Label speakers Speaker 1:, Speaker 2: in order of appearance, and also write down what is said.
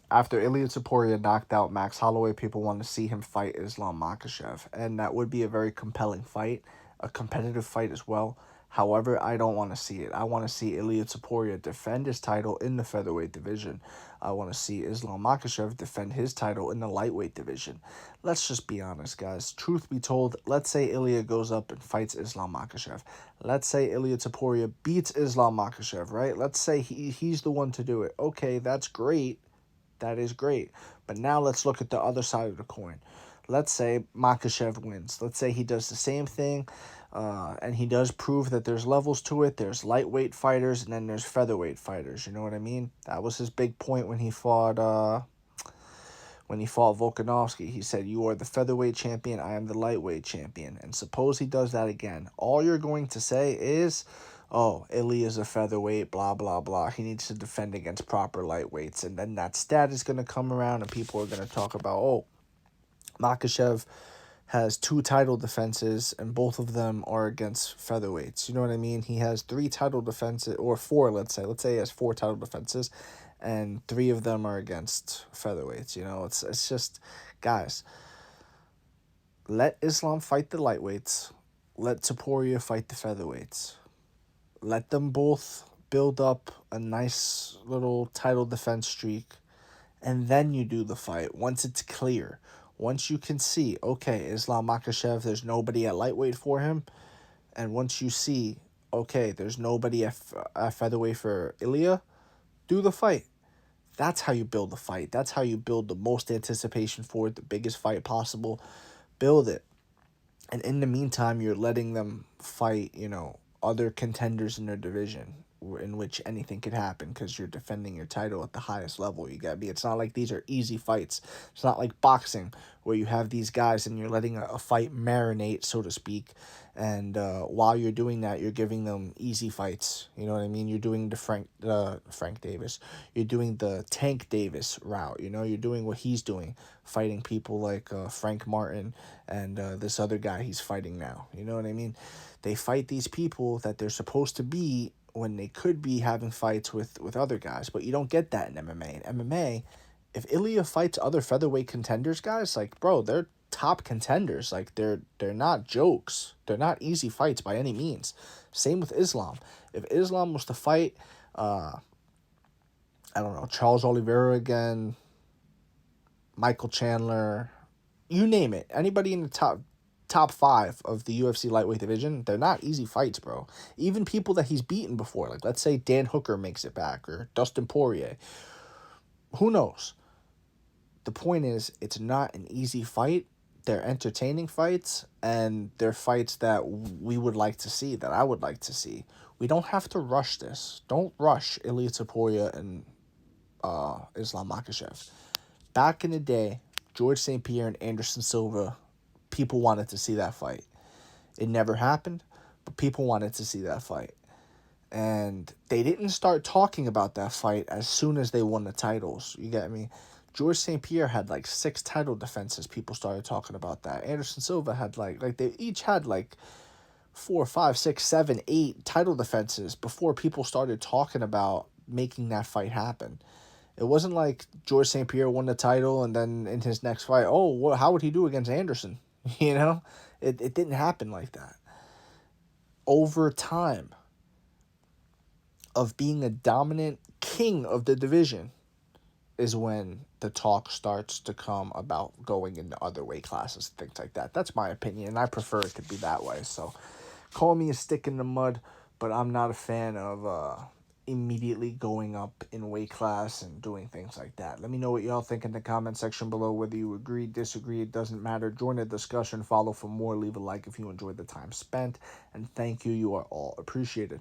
Speaker 1: After Ilia Topuria knocked out Max Holloway, people want to see him fight Islam Makhachev, and that would be a very compelling fight, a competitive fight as well. However, I don't want to see it. I want to see Ilia Topuria defend his title in the featherweight division. I want to see Islam Makhachev defend his title in the lightweight division. Let's just be honest, guys. Truth be told, let's say Ilia goes up and fights Islam Makhachev. Let's say Ilia Topuria beats Islam Makhachev, right? Let's say he's the one to do it. Okay, that's great. That is great. But now let's look at the other side of the coin. Let's say Makhachev wins. Let's say he does the same thing, and he does prove that there's levels to it. There's lightweight fighters, and then there's featherweight fighters. You know what I mean? That was his big point when he fought Volkanovski. He said, "You are the featherweight champion. I am the lightweight champion." And suppose he does that again. All you're going to say is, "Oh, Ilya's a featherweight, blah, blah, blah. He needs to defend against proper lightweights." And then that stat is going to come around and people are going to talk about, "Oh, Makhachev has 2 title defenses and both of them are against featherweights." You know what I mean? He has 3 title defenses, or 4, let's say. Let's say he has 4 title defenses and 3 of them are against featherweights. You know, it's just, guys, let Islam fight the lightweights. Let Topuria fight the featherweights. Let them both build up a nice little title defense streak, and then you do the fight once it's clear. Once you can see, okay, Islam Makhachev, there's nobody at lightweight for him, and once you see, okay, there's nobody at featherweight for Ilia, do the fight. That's how you build the fight. That's how you build the most anticipation for it, the biggest fight possible. Build it. And in the meantime, you're letting them fight, other contenders in their division, in which anything could happen because you're defending your title at the highest level. You gotta be. It's not like these are easy fights. It's not like boxing where you have these guys and you're letting a fight marinate, so to speak. And while you're doing that, you're giving them easy fights. You know what I mean? You're doing the Frank Davis. You're doing the Tank Davis route. You're doing what he's doing, fighting people like Frank Martin and this other guy he's fighting now. You know what I mean? They fight these people that they're supposed to be when they could be having fights with other guys, but you don't get that in MMA. In MMA, if Ilya fights other featherweight contenders, guys, like, bro, they're top contenders. Like, they're not jokes. They're not easy fights by any means. Same with Islam. If Islam was to fight, I don't know, Charles Oliveira again, Michael Chandler, you name it, anybody in the top 5 of the UFC lightweight division, they're not easy fights, bro. Even people that he's beaten before, like let's say Dan Hooker makes it back or Dustin Poirier. Who knows? The point is, it's not an easy fight. They're entertaining fights, and they're fights that we would like to see, that I would like to see. We don't have to rush this. Don't rush Ilia Topuria and Islam Makhachev. Back in the day, George St. Pierre and Anderson Silva, people wanted to see that fight. It never happened, but people wanted to see that fight. And they didn't start talking about that fight as soon as they won the titles. You get me? George St. Pierre had like 6 title defenses. People started talking about that. Anderson Silva had like they each had like 4, 5, 6, 7, 8 title defenses before people started talking about making that fight happen. It wasn't like George St. Pierre won the title and then in his next fight, oh, how would he do against Anderson? It didn't happen like that. Over time of being a dominant king of the division is when the talk starts to come about going into other weight classes and things like that. That's my opinion, and I prefer it to be that way. So call me a stick in the mud, but I'm not a fan of immediately going up in weight class and doing things like that. Let me know what y'all think in the comment section below. Whether you agree, disagree, it doesn't matter. Join the discussion. Follow for more. Leave a like if you enjoyed the time spent. And thank you. You are all appreciated.